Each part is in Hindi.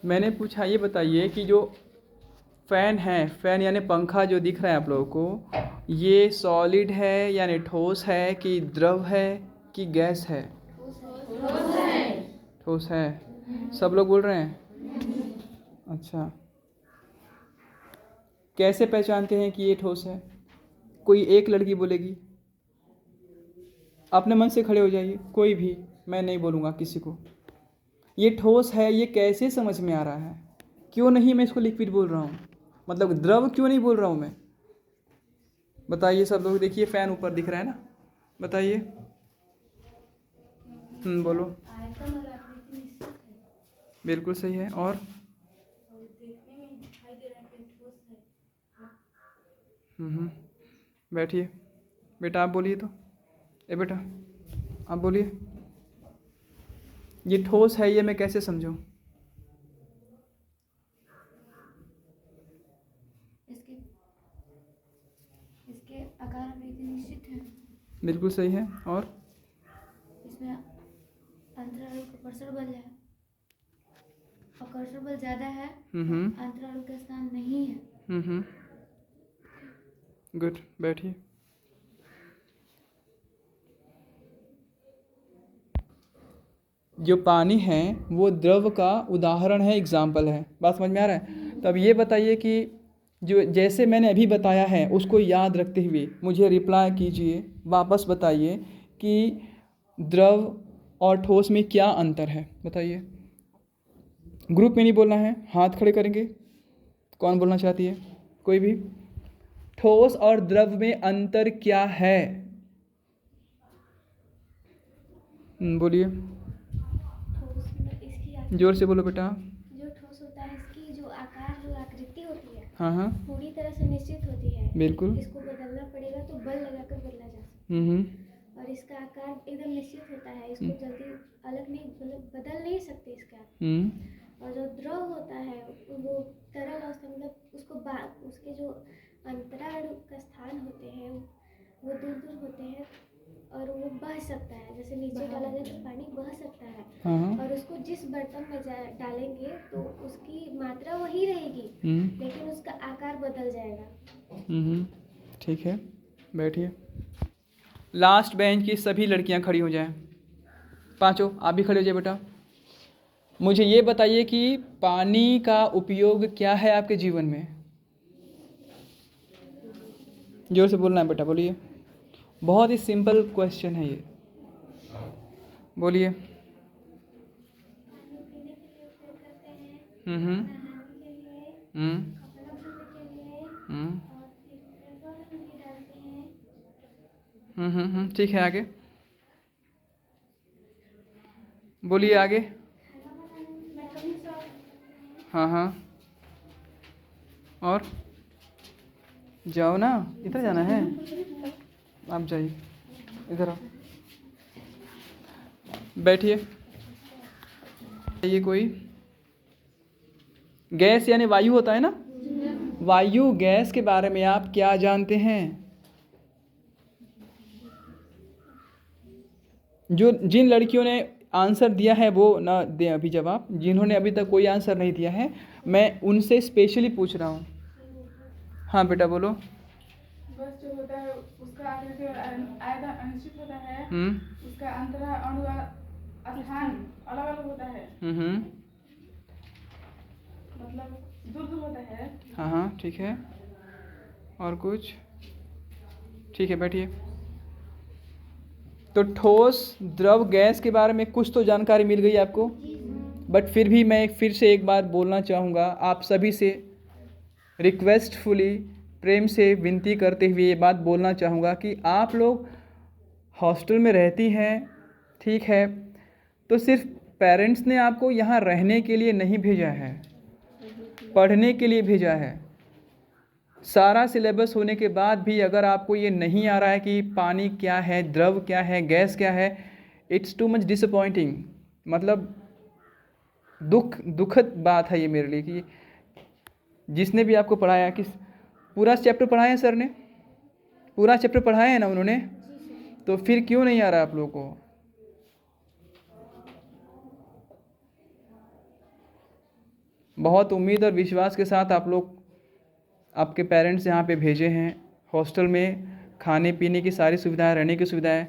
मैंने पूछा ये बताइए कि जो फ़ैन है, फ़ैन यानी पंखा जो दिख रहा है आप लोगों को, ये सॉलिड है यानी ठोस है कि द्रव है कि गैस है? ठोस है। सब लोग बोल रहे हैं? अच्छा, कैसे पहचानते हैं कि ये ठोस है? कोई एक लड़की बोलेगी। अपने मन से खड़े हो जाइए, कोई भी, मैं नहीं बोलूँगा किसी को। ये ठोस है, ये कैसे समझ में आ रहा है? क्यों नहीं मैं इसको लिक्विड बोल रहा हूँ, मतलब द्रव क्यों नहीं बोल रहा हूँ मैं? बताइए सब लोग। देखिए फ़ैन ऊपर दिख रहा है ना, बताइए। बोलो। बिल्कुल सही है। और बैठिए बेटा, आप बोलिए तो। ए बेटा, आप बोलिए। ये ठोस है, ये मैं कैसे समझूं? इसके आकार अभी निश्चित है। बिल्कुल सही है। और इसमें अंतराणु का कर्षण बल है और कर्षण बल ज्यादा है, अंतराणु का स्थान नहीं है। गुड, बैठिए। जो पानी है वो द्रव का उदाहरण है, एग्जाम्पल है। बात समझ में आ रहा है? तो अब ये बताइए कि जो जैसे मैंने अभी बताया है उसको याद रखते हुए मुझे रिप्लाई कीजिए, वापस बताइए कि द्रव और ठोस में क्या अंतर है, बताइए। ग्रुप में नहीं बोलना है, हाथ खड़े करेंगे। कौन बोलना चाहती है? कोई भी। ठोस और द्रव में अंतर क्या है? बोलिए, जोर से बोलो बेटा। जो ठोस होता है इसकी जो आकार, जो आकृति होती है, हाँ, पूरी तरह से निश्चित होती है। बिल्कुल। इसको बदलना पड़ेगा तो बल लगाकर बदला जा सकता है। और इसका आकार एकदम निश्चित होता है, इसको जल्दी अलग नहीं, मतलब बदल नहीं सकते इसका। और जो द्रव होता है वो तरल अवस्था, मतलब उसके जो अंतराणु का स्थान होते हैं वो दूर दूर होते हैं और वो बह सकता है। जैसे नीचे डाला जाए तो पानी बह सकता है। और उसको जिस बर्तन में डालेंगे तो उसकी मात्रा वही रहेगी, लेकिन उसका आकार बदल जाएगा। ठीक है, बैठिए। लास्ट बेंच की सभी लड़कियां खड़ी हो जाएं। पांचों आप भी खड़े हो जाए बेटा। मुझे ये बताइए कि पानी का उपयोग क्या है आपके जीवन में? जोर से बोलना है बेटा, बोलिए। बहुत ही सिंपल क्वेश्चन है ये, बोलिए। ठीक है, आगे बोलिए, आगे। हाँ, और जाओ ना, इधर जाना है। आप जाइए, इधर आओ, बैठिए। ये कोई गैस यानी वायु होता है ना? वायु गैस के बारे में आप क्या जानते हैं? जिन लड़कियों ने आंसर दिया है वो ना दें अभी जवाब। जिन्होंने अभी तक कोई आंसर नहीं दिया है मैं उनसे स्पेशली पूछ रहा हूँ। हाँ बेटा, बोलो। बस जो होता है उसका आयतन अनिश्चित होता है, उसका अंतराणु स्थान अलग अलग होता है, मतलब दूर दूर होता है। हाँ, ठीक है। और कुछ? ठीक है, बैठिए। तो ठोस, द्रव, गैस के बारे में कुछ तो जानकारी मिल गई आपको, बट फिर भी मैं फिर से एक बार बोलना चाहूँगा आप सभी से, रिक्वेस्टफुली, प्रेम से विनती करते हुए ये बात बोलना चाहूँगा कि आप लोग हॉस्टल में रहती हैं, ठीक है, तो सिर्फ पेरेंट्स ने आपको यहाँ रहने के लिए नहीं भेजा है, पढ़ने के लिए भेजा है। सारा सिलेबस होने के बाद भी अगर आपको ये नहीं आ रहा है कि पानी क्या है, द्रव क्या है, गैस क्या है, इट्स टू मच डिसअपॉइंटिंग। मतलब दुखद बात है ये मेरे लिए कि जिसने भी आपको पढ़ाया, किस पूरा चैप्टर पढ़ाया है सर ने, पूरा चैप्टर पढ़ाया है ना उन्होंने, तो फिर क्यों नहीं आ रहा आप लोगों को? बहुत उम्मीद और विश्वास के साथ आप लोग आपके पेरेंट्स यहाँ पे भेजे हैं। हॉस्टल में खाने पीने की सारी सुविधाएं, रहने की सुविधाएं,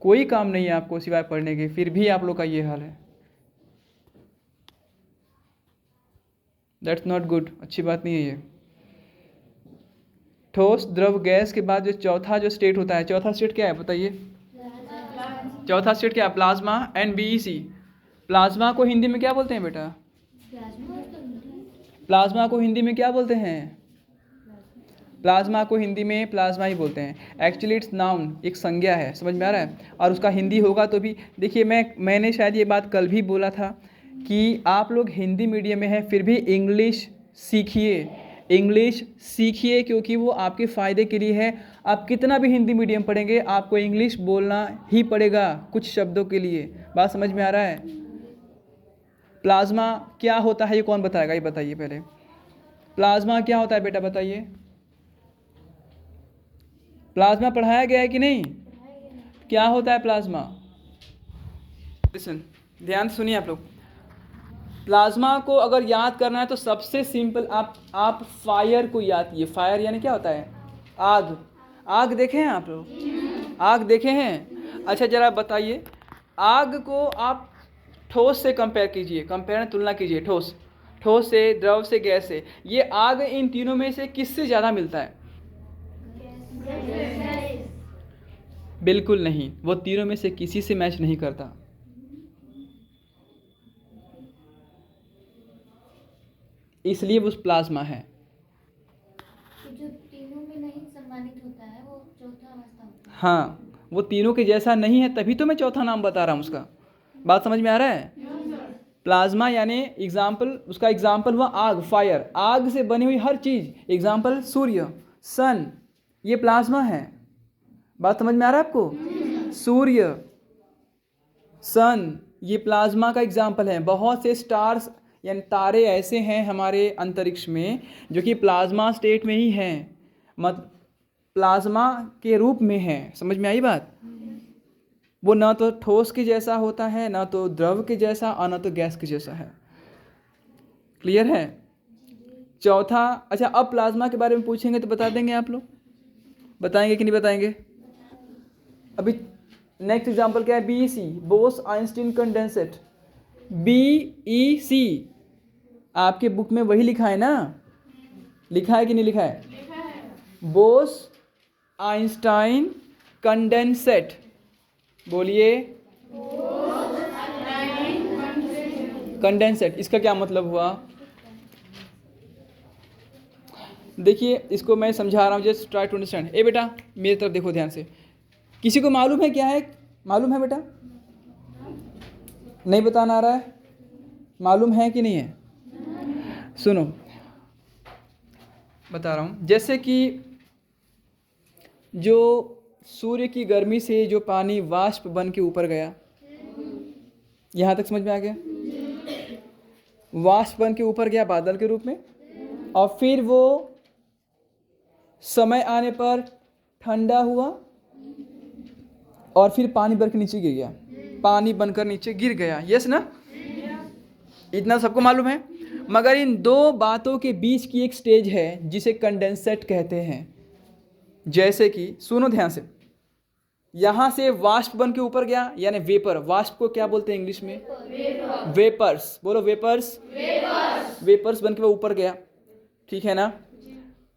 कोई काम नहीं है आपको सिवाय पढ़ने के, फिर भी आप लोग का ये हाल है। दैट्स नॉट गुड, अच्छी बात नहीं है ये। ठोस, द्रव, गैस के बाद जो चौथा जो स्टेट होता है, चौथा स्टेट क्या है बताइए? चौथा स्टेट क्या है? Plasma and BEC. प्लाज्मा को हिंदी में क्या बोलते हैं बेटा? प्लाज्मा को हिंदी में क्या बोलते हैं? प्लाज्मा को हिंदी में प्लाज्मा ही बोलते हैं। एक्चुअली इट्स नाउन, एक संज्ञा है, समझ में आ रहा है? और उसका हिंदी होगा तो भी देखिए, मैंने शायद ये बात कल भी बोला था कि आप लोग हिंदी मीडियम में हैं, फिर भी इंग्लिश सीखिए, इंग्लिश सीखिए, क्योंकि वो आपके फ़ायदे के लिए है। आप कितना भी हिंदी मीडियम पढ़ेंगे, आपको इंग्लिश बोलना ही पड़ेगा कुछ शब्दों के लिए। बात समझ में आ रहा है? प्लाज्मा क्या होता है ये कौन बताएगा? ये बताइए पहले, प्लाज्मा क्या होता है बेटा, बताइए। प्लाज्मा पढ़ाया गया है कि नहीं? क्या होता है प्लाज्मा? लिसन, ध्यान से सुनिए आप लोग। प्लाज्मा को अगर याद करना है तो सबसे सिंपल आप फायर को याद कीजिए। फायर यानी क्या होता है? आग। आग देखे हैं आप लोग? आग देखे हैं? अच्छा जरा बताइए, आग को आप ठोस से कंपेयर कीजिए, कंपेयर तुलना कीजिए, ठोस से, द्रव से, गैस से। ये आग इन तीनों में से किससे ज़्यादा मिलता है? बिल्कुल नहीं, वो तीनों में से किसी से मैच नहीं करता। इसलिए वो प्लाज्मा है। जो तीनों में नहीं सम्मानित होता है वो चौथा अवस्था होता है। हाँ, वो तीनों के जैसा नहीं है, तभी तो मैं चौथा नाम बता रहा हूँ उसका। बात समझ में आ रहा है? प्लाज्मा यानी एग्जाम्पल, उसका एग्जाम्पल हुआ आग, फायर, आग से बनी हुई हर चीज। एग्जाम्पल सूर्य, सन, ये प्लाज्मा है। बात समझ में आ रहा है आपको? सूर्य, सन, ये प्लाज्मा का एग्जाम्पल है। बहुत से स्टार्स यानी तारे ऐसे हैं हमारे अंतरिक्ष में जो कि प्लाज्मा स्टेट में ही हैं, प्लाज्मा के रूप में हैं। समझ में आई बात? वो ना तो ठोस के जैसा होता है, ना तो द्रव के जैसा, और ना तो गैस के जैसा है। क्लियर है? चौथा, अच्छा अब प्लाज्मा के बारे में पूछेंगे तो बता देंगे आप लोग? बताएंगे कि नहीं बताएंगे? अभी नेक्स्ट एग्जांपल क्या है? BEC, Bose Einstein condensate. BEC आपके बुक में वही लिखा है ना? लिखा है कि नहीं लिखा है? Bose Einstein condensate. बोलिए, कंडेंसेट, इसका क्या मतलब हुआ? देखिए इसको मैं समझा रहा हूँ, जस्ट ट्राई टू अंडरस्टैंड। ए बेटा मेरी तरफ देखो ध्यान से। किसी को मालूम है क्या है? मालूम है बेटा? नहीं बताना आ रहा है? मालूम है कि नहीं है? सुनो बता रहा हूँ। जैसे कि जो सूर्य की गर्मी से जो पानी वाष्प बन के ऊपर गया, यहाँ तक समझ में आ गया? वाष्प बन के ऊपर गया बादल के रूप में, और फिर वो समय आने पर ठंडा हुआ और फिर पानी बनकर नीचे गिर गया, पानी बनकर नीचे गिर गया। यस ना? इतना सबको मालूम है। मगर इन दो बातों के बीच की एक स्टेज है जिसे कंडेंसेट कहते हैं। जैसे कि सुनो ध्यान से, यहां से वाष्प बन के ऊपर गया यानी वेपर। वाष्प को क्या बोलते हैं इंग्लिश में? वेपर्स। बोलो वेपर्स। वेपर्स बन के वो ऊपर गया, ठीक है ना?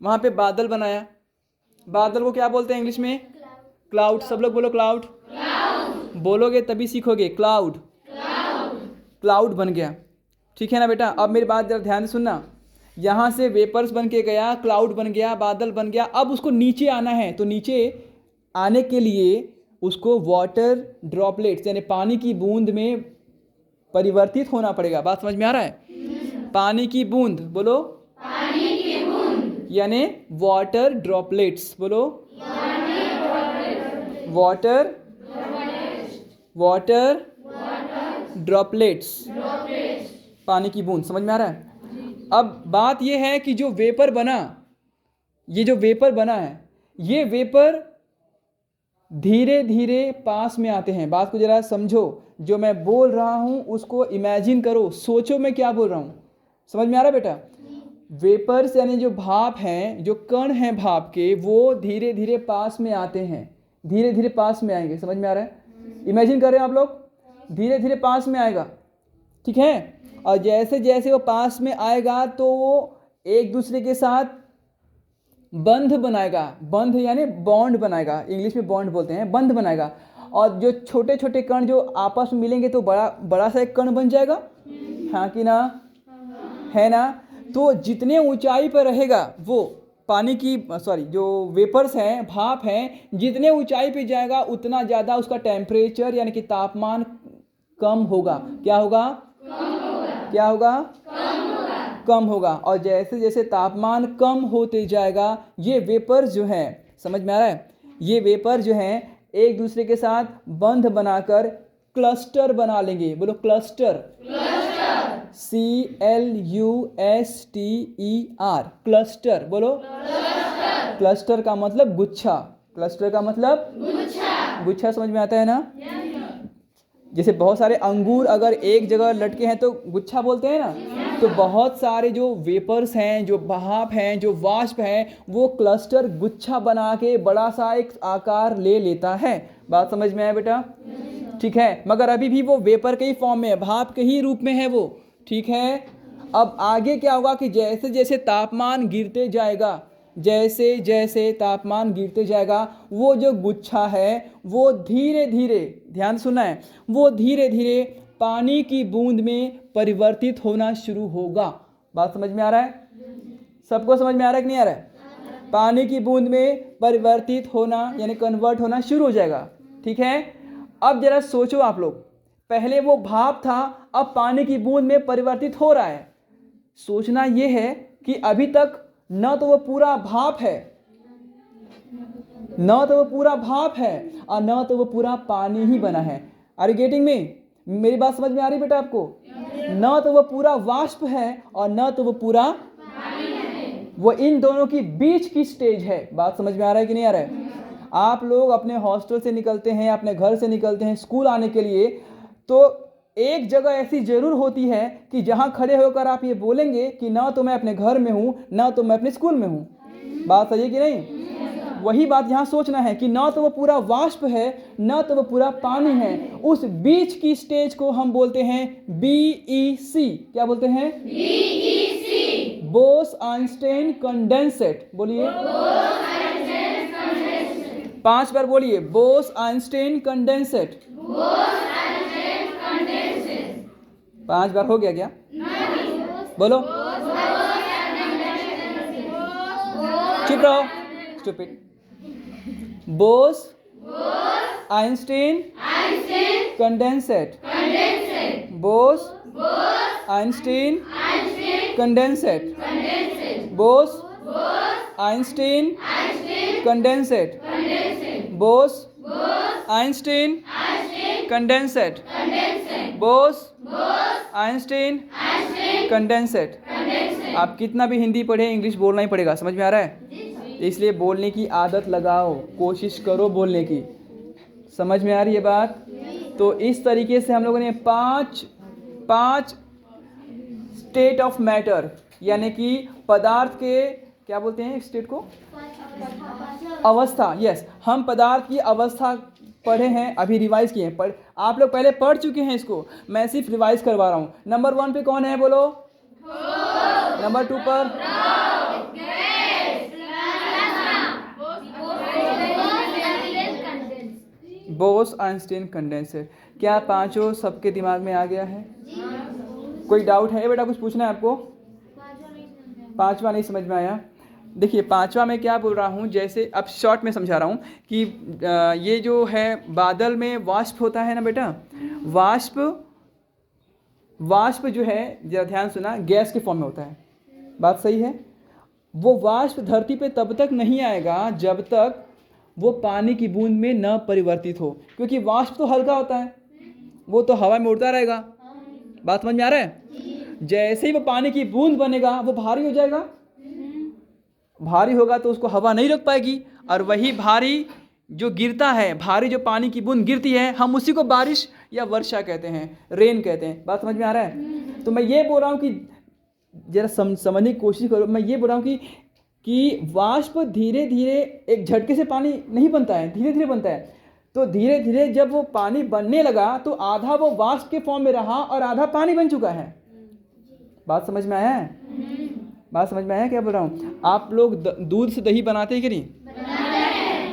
वहां पे बादल बनाया। बादल को क्या बोलते हैं इंग्लिश में? क्लाउड। सब लोग बोलो क्लाउड। बोलोगे तभी सीखोगे। क्लाउड। क्लाउड बन गया, ठीक है ना बेटा? अब मेरी बात जरा ध्यान से सुनना। यहाँ से वेपर्स बन के गया, क्लाउड बन गया, बादल बन गया। अब उसको नीचे आना है, तो नीचे आने के लिए उसको वाटर ड्रॉपलेट्स यानी पानी की बूंद में परिवर्तित होना पड़ेगा। बात समझ में आ रहा है? पानी की बूंद, बोलो पानी की बूंद, यानी वाटर ड्रॉपलेट्स। बोलो वाटर ड्रॉपलेट्स, पानी की बूंद। समझ में आ रहा है? अब बात यह है कि जो वेपर बना, ये जो वेपर बना है, ये वेपर धीरे धीरे पास में आते हैं। बात को जरा समझो, जो मैं बोल रहा हूँ उसको इमेजिन करो, सोचो मैं क्या बोल रहा हूँ। समझ में आ रहा है बेटा? वेपर्स यानी जो भाप हैं, जो कण हैं भाप के, वो धीरे धीरे पास में आते हैं, धीरे धीरे पास में आएंगे। समझ में आ रहा है? इमेजिन कर रहे हैं आप लोग, धीरे धीरे पास में आएगा, ठीक है। और जैसे जैसे वो पास में आएगा तो वो एक दूसरे के साथ बंध बनाएगा। बंध यानी बॉन्ड बनाएगा, इंग्लिश में बॉन्ड बोलते हैं, बंध बनाएगा। और जो छोटे छोटे कण जो आपस में मिलेंगे तो बड़ा बड़ा सा एक कण बन जाएगा, हाँ कि ना, है ना। तो जितने ऊंचाई पर रहेगा वो पानी की जो वेपर्स हैं, भाप हैं, जितने ऊंचाई पे जाएगा उतना ज़्यादा उसका टेम्परेचर यानी कि तापमान कम होगा। क्या होगा? क्या होगा? कम होगा। और जैसे जैसे तापमान कम होते जाएगा, ये वेपर जो है, समझ में आ रहा है, ये वेपर जो है एक दूसरे के साथ बंध बनाकर क्लस्टर बना लेंगे। बोलो क्लस्टर। CLUSTER, cluster. बोलो क्लस्टर का मतलब गुच्छा। क्लस्टर का मतलब गुच्छा। समझ में आता है ना? जैसे बहुत सारे अंगूर अगर एक जगह लटके हैं तो गुच्छा बोलते हैं ना। तो बहुत सारे जो वेपर्स हैं, जो भाप हैं, जो वाष्प हैं, वो क्लस्टर गुच्छा बना के बड़ा सा एक आकार ले लेता है। बात समझ में आया बेटा? ठीक है। मगर अभी भी वो वेपर के ही फॉर्म में है, भाप के ही रूप में है वो, ठीक है। अब आगे क्या होगा कि जैसे जैसे तापमान गिरते जाएगा, जैसे जैसे तापमान गिरते जाएगा, वो जो गुच्छा है वो धीरे धीरे, ध्यान सुना है, वो धीरे धीरे पानी की बूंद में परिवर्तित होना शुरू होगा। बात समझ में आ रहा है? सबको समझ में आ रहा है कि नहीं आ रहा है? पानी की बूंद में परिवर्तित होना यानी कन्वर्ट होना शुरू हो जाएगा, ठीक है। अब जरा सोचो आप लोग, पहले वो भाप था, अब पानी की बूंद में परिवर्तित हो रहा है। सोचना ये है कि अभी तक न तो वो पूरा भाप है, न तो वो पूरा भाप है और न तो वो पूरा पानी ही बना है। Are you getting me? मेरी बात समझ में आ रही बेटा आपको? न तो वो पूरा वाष्प है और न तो वो पूरा पानी है, वो इन दोनों की बीच की स्टेज है। बात समझ में आ रहा है कि नहीं आ रहा है? आप लोग अपने हॉस्टल से निकलते हैं, अपने घर से निकलते हैं स्कूल आने के लिए, तो एक जगह ऐसी जरूर होती है कि जहां खड़े होकर आप ये बोलेंगे कि ना तो मैं अपने घर में हूं, ना तो मैं अपने स्कूल में हूं। बात सही है कि नहीं? वही बात यहाँ सोचना है कि ना तो वो पूरा वाष्प है, ना तो वो पूरा पानी है। उस बीच की स्टेज को हम बोलते हैं BEC। क्या बोलते हैं? BEC, Bose Einstein condensate. बोलिए 5 बार बोलिए, बोस-आइंस्टाइन कंडेंसेट। 5 बार हो गया क्या? बोलो, चुप रहो, stupid. Bose Einstein condensate. Bose Einstein condensate. Bose Einstein condensate. Bose Einstein condensate. Bose Einstein condensate. आप कितना भी हिंदी पढ़े, इंग्लिश बोलना ही पड़ेगा। समझ में आ रहा है? इसलिए बोलने की आदत लगाओ, कोशिश करो बोलने की। समझ में आ रही है बात? तो इस तरीके से हम लोगों ने पांच स्टेट ऑफ मैटर यानी कि पदार्थ के, क्या बोलते हैं स्टेट को? अवस्था। यस, हम पदार्थ की अवस्था पढ़े हैं, अभी रिवाइज किए हैं। आप लोग पहले पढ़ चुके हैं इसको, मैं सिर्फ रिवाइज करवा रहा हूँ। नंबर 1 पे कौन है बोलो? नंबर 2 पर बोस आइंस्टाइन कंडेंसर। क्या पांचों सबके दिमाग में आ गया है? कोई डाउट है बेटा? कुछ पूछना है आपको? पांचवा नहीं समझ में आया? देखिए, पांचवा में क्या बोल रहा हूँ, जैसे अब शॉर्ट में समझा रहा हूँ कि ये जो है बादल में वाष्प होता है ना बेटा, वाष्प जो है, जरा ध्यान सुना, गैस के फॉर्म में होता है। बात सही है? वो वाष्प धरती पे तब तक नहीं आएगा जब तक वो पानी की बूंद में न परिवर्तित हो, क्योंकि वाष्प तो हल्का होता है, वो तो हवा में उड़ता रहेगा। बात समझ में आ रहा है? जैसे ही वो पानी की बूंद बनेगा वो भारी हो जाएगा। भारी होगा तो उसको हवा नहीं रोक पाएगी, और वही भारी जो गिरता है, भारी जो पानी की बूंद गिरती है, हम उसी को बारिश या वर्षा कहते हैं, रेन कहते हैं। बात समझ में आ रहा है? तो मैं ये बोल रहा हूँ कि जरा समझने की कोशिश करो। मैं ये बोल रहा हूँ कि वाष्प धीरे धीरे एक झटके से पानी नहीं बनता है, धीरे धीरे बनता है। तो धीरे धीरे जब वो पानी बनने लगा तो आधा वो वाष्प के फॉर्म में रहा और आधा पानी बन चुका है। बात समझ में आया है? बात समझ में आया क्या बोल रहा हूँ? आप लोग दूध से दही बनाते हैं कि नहीं?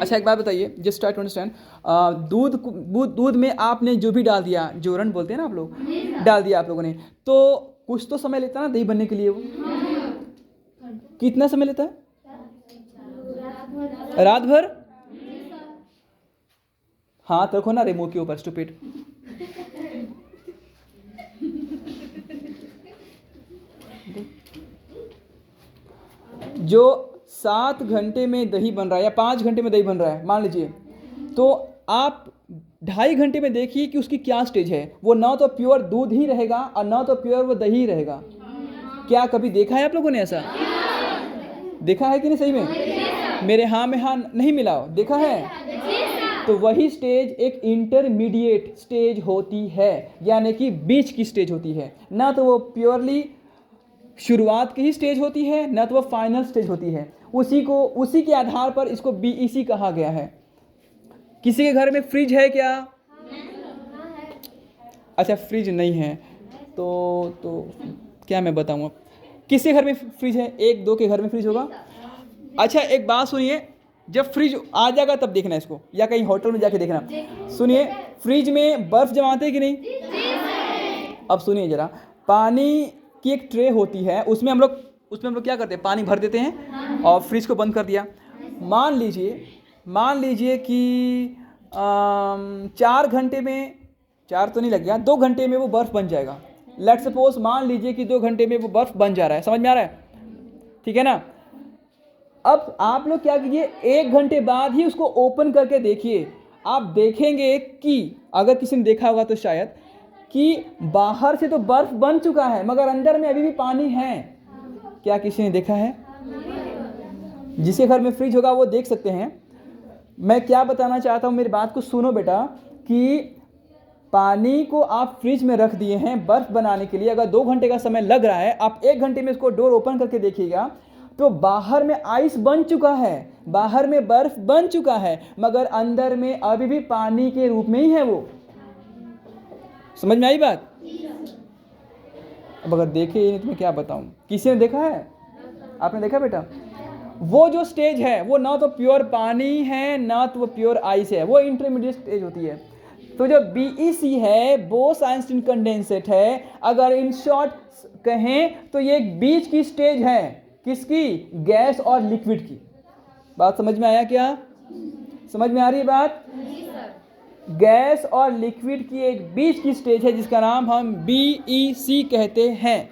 अच्छा एक बात बताइए, जस्ट ट्राई टू अंडरस्टैंड। दूध में आपने जो भी डाल दिया, जोरन बोलते हैं ना आप लोग, डाल दिया आप लोगों ने, तो कुछ तो समय लेता है ना दही बनने के लिए। वो कितना समय लेता है? रात भर? हाथ रखो ना रिमोट के ऊपर, स्टूपिड। जो 7 घंटे में दही बन रहा है या 5 घंटे में दही बन रहा है मान लीजिए, तो आप 2.5 घंटे में देखिए कि उसकी क्या स्टेज है। वो ना तो प्योर दूध ही रहेगा और ना तो प्योर वो दही रहेगा। क्या कभी देखा है आप लोगों ने ऐसा? देखा है कि नहीं? सही में मेरे हाँ में हाँ नहीं मिलाओ, देखा है? तो वही स्टेज एक इंटरमीडिएट स्टेज होती है, यानी कि बीच की स्टेज होती है। ना तो वो प्योरली शुरुआत की ही स्टेज होती है, ना तो वो फाइनल स्टेज होती है। उसी के आधार पर इसको BEC कहा गया है। किसी के घर में फ्रिज है क्या? अच्छा फ्रिज नहीं है तो क्या मैं बताऊँ? किसी घर में फ्रिज है? 1-2 के घर में फ्रिज होगा। अच्छा एक बात सुनिए, जब फ्रिज आ जाएगा तब देखना इसको, या कहीं होटल में जाके देखना। सुनिए, फ्रिज में बर्फ जमाते हैं कि नहीं? अब सुनिए जरा, पानी की एक ट्रे होती है, उसमें हम लोग क्या करते हैं? पानी भर देते हैं और फ्रिज को बंद कर दिया। मान लीजिए कि 4 घंटे में, 4 तो नहीं लग गया, 2 घंटे में वो बर्फ़ बन जाएगा। लेट सपोज मान लीजिए कि 2 घंटे में वो बर्फ़ बन जा रहा है। समझ में आ रहा है? ठीक है ना? अब आप लोग क्या कीजिए, 1 घंटे बाद ही उसको ओपन करके देखिए। आप देखेंगे कि अगर किसी ने देखा होगा तो शायद, कि बाहर से तो बर्फ बन चुका है मगर अंदर में अभी भी पानी है। क्या किसी ने देखा है? जिसके घर में फ्रिज होगा वो देख सकते हैं। मैं क्या बताना चाहता हूँ, मेरी बात को सुनो बेटा, कि पानी को आप फ्रिज में रख दिए हैं बर्फ बनाने के लिए। अगर 2 घंटे का समय लग रहा है, आप 1 घंटे में इसको डोर ओपन करके देखिएगा तो बाहर में आइस बन चुका है, बाहर में बर्फ बन चुका है, मगर अंदर में अभी भी पानी के रूप में ही है वो। समझ में आई बात? अब अगर देखे ही नहीं तो मैं क्या बताऊं? किसी ने देखा है? आपने देखा बेटा? वो जो स्टेज है वो ना तो प्योर पानी है ना तो वो प्योर आइस है, वो इंटरमीडिएट स्टेज होती है। तो जो BEC है बोस-आइंस्टीन कंडेंसेट है। अगर इन शॉर्ट कहें तो ये एक बीच की स्टेज है। किसकी? गैस और लिक्विड की। बात समझ में आया क्या? समझ में आ रही है बात? गैस और लिक्विड की एक बीच की स्टेज है जिसका नाम हम BEC कहते हैं।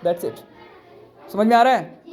That's it. समझ में आ रहा है?